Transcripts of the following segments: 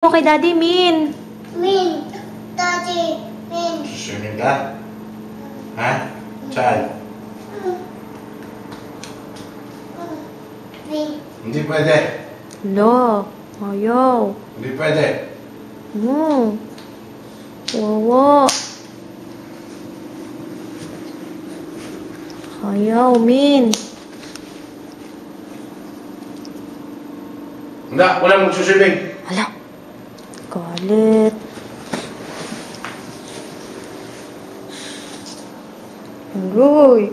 Kay Daddy Min. Min. Daddy. Min. Swimming ka? Ha? Saan? Min. Hindi pwede. Lo. Ayaw. Hindi pwede. Wawa. Ayaw, Min. Hindi, walang magsuswimming. Hala. Galit. Aroy.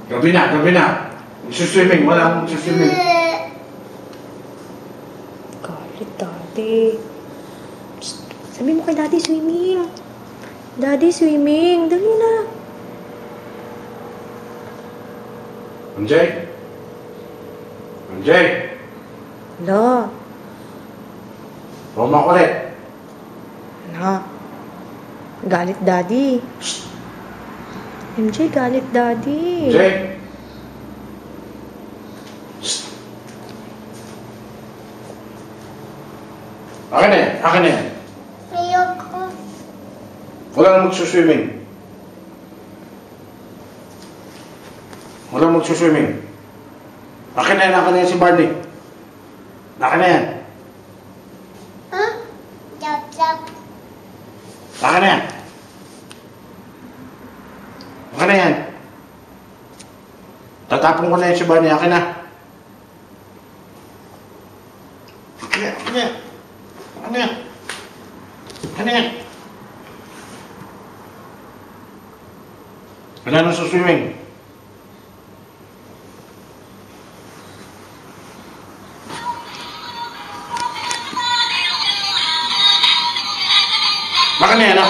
Gabi na. Magsuswimming, walang magsuswimming. Galit, Daddy. Psst. Sabi mo kay Daddy swimming. Daddy swimming. Dali na. Anjay? Lo. Roma ulit. Na. Galit, Daddy. MJ, galit, Daddy. Anjay? Akin na yan. Ayoko. Walang magsuswimming. Akin na yan si Barney. Akin na yan. Huh? Jap. Akin na yan. Tatapon ko na yan si Barney. Akin na. Akin na yan. Wala nang suswimming. Akin na yan. Huh?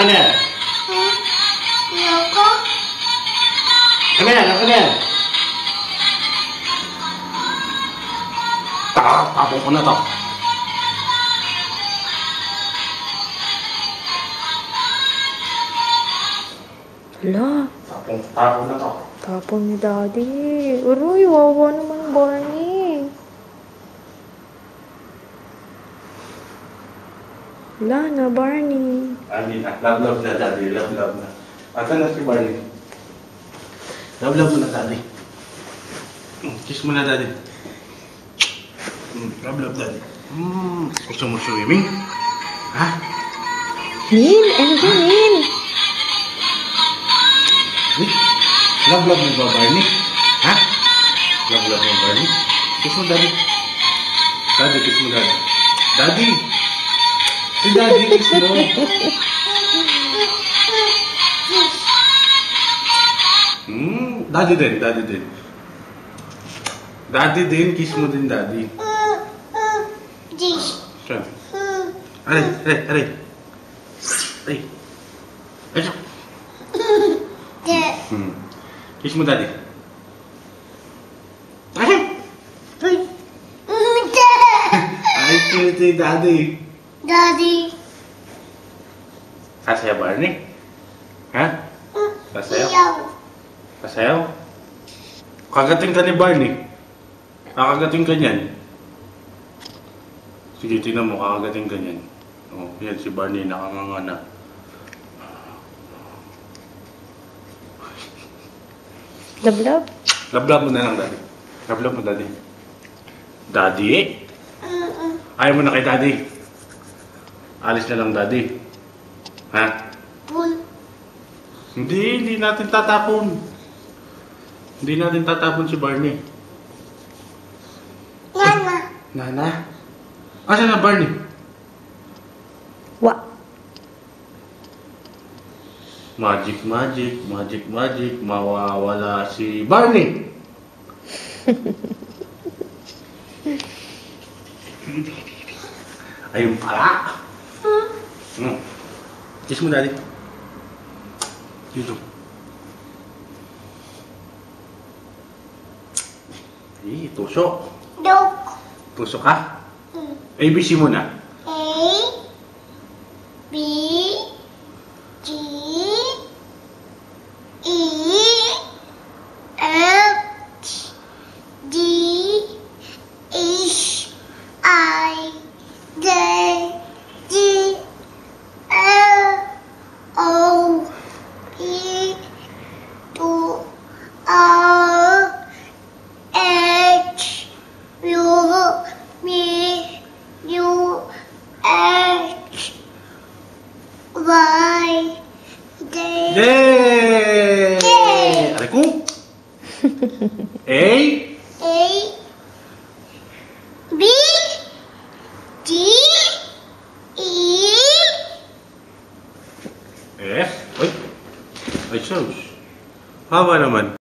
Ayoko. Akin na yan. Tapon ko na to. Hala. Tapon na to. Tapon ni Daddy. Aroy, wawa naman Barney. Wala na, Barney. Hindi na. Love na, Daddy. Love na. Ata na si Barney. Love mo na, Daddy. Kiss mo na, Daddy. Love, Daddy. Gusto mo swimming? Ha? Min, MJ, Min. Love mo ba, Barney? Ha? Love mo, Barney? Kiss mo, Daddy. Daddy, kiss mo, Daddy. Daddy! Si Daddy, kiss mo. Daddy din. Daddy din, kiss mo din, Daddy. Dish. Saan? Aray. Ay. Kiss mo, Daddy. Ay, cute, Daddy. Daddy. Sasayaw, Barney? Ha? Sasayaw? Ayaw. Sasayaw? Kagating ka ni Barney. Kakagating ka niyan. Sige, tingnan mo, kakagating ka niyan. Oh, yan, si Barney nakanganga na. Love. Love mo na lang, Daddy. Love mo, Daddy. Daddy? Ayaw mo na kay Daddy. Alis na lang, Daddy. Ha? Pool. Hindi natin tatapon. Hindi natin tatapon si Barney. Nana? Asan na Barney? Wa. Magic. Mawawala si Barney. Ayun pala. Kiss mo, Daddy. Dito. Tusok. Dog. Tusok ka? ABC muna. A. B. G. E. F. G. H. I. J. Yay! Aray ko. A. A B D E F. Ay. Ay, Charles. Haba naman.